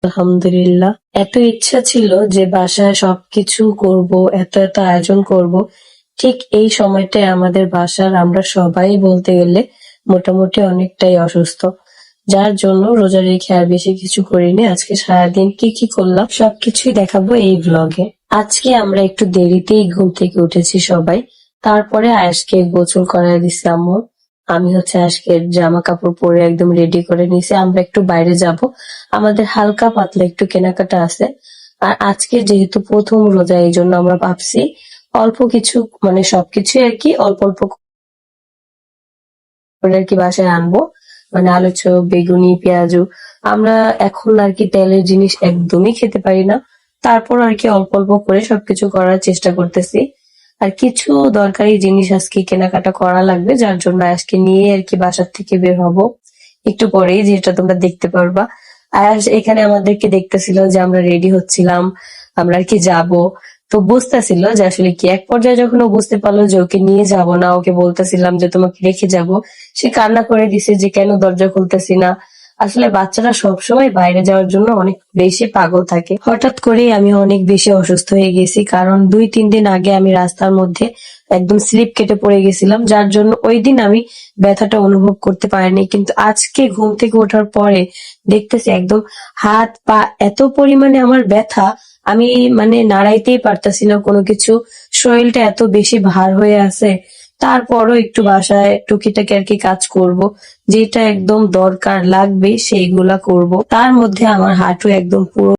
আলহামদুলিল্লাহ। এত ইচ্ছা ছিল যে বাসায় সবকিছু করব, এত এত আয়োজন করব। ঠিক এই সময়টায় আমাদের বাসার আমরা সবাই বলতে গেলে মোটামুটি অনেকটাই অসুস্থ। যার জন্য রোজা রেখে আর বেশি কিছু করিনি। আজকে সারাদিন কি কি করলাম সবকিছুই দেখাবো এই ব্লগে। আজকে আমরা একটু দেরিতেই ঘুম থেকে উঠেছি সবাই। তারপরে আয়েশকে গোসল করায় দিছি আম্মু। আমি আজকে জামা কাপড় পরে একদম রেডি করে নিছি। আমরা একটু বাইরে যাব। আমাদের হালকা পাতলা একটু কেনাকাটা আছে। আর আজকে যেহেতু প্রথম রোজা এই জন্য আমরা ভাবছি অল্প কিছু মানে সবকিছুই আর কি অল্প অল্প করে আর কি বাসায় আনবো। মানে আলু চপ, বেগুনি, পেঁয়াজু। আমরা এখন আর কি তেলের জিনিস একদমই খেতে পারি না। তারপর আর কি অল্প অল্প করে সবকিছু করার চেষ্টা করতেছি। আর কিছু দরকারি জিনিস আজকে কেনাকাটা করা লাগবে, যার জন্য আজকে নিয়ে আর কি বাসার থেকে বের হব একটু পরেই, যেটা তোমরা দেখতে পারবা। আর এখানে আমাদেরকে দেখতেছিল যে আমরা রেডি হচ্ছিলাম, আমরা আর কি যাব। তো বুঝতেছিল যে আসলে কি, এক পর্যায়ে যখন ও বুঝতে পারলো যে ওকে নিয়ে যাব না, ওকে বলতেছিলাম যে তোমাকে রেখে যাব, সে কান্না করে দিছে যে কেন দরজা খুলতেছি না। আসলে বাচ্চারা সবসময় বাইরে যাওয়ার জন্য অনেক বেশি পাগল থাকে। হঠাৎ করেই আমি অনেক বেশি অসুস্থ হয়ে গেছি, কারণ 2-3 দিন আগে আমি রাস্তার মধ্যে একদম স্লিপ কেটে পড়ে গেছিলাম, যার জন্য ওই দিন আমি ব্যথাটা অনুভব করতে পারিনি। কিন্তু আজকে ঘুম থেকে ওঠার পরে দেখতেছি একদম হাত পা এত পরিমাণে আমার ব্যথা, আমি মানে নাড়াইতেই পারতাছি না কোনো কিছু। শরীরটা এত বেশি ভার হয়ে আছে। তারপরও একটু বাসায় টুকিটাকি আর কি কাজ করব, যেটা একদম দরকার লাগবে সেইগুলা করব। তার মধ্যে আমার হাঁটু একদম পুরো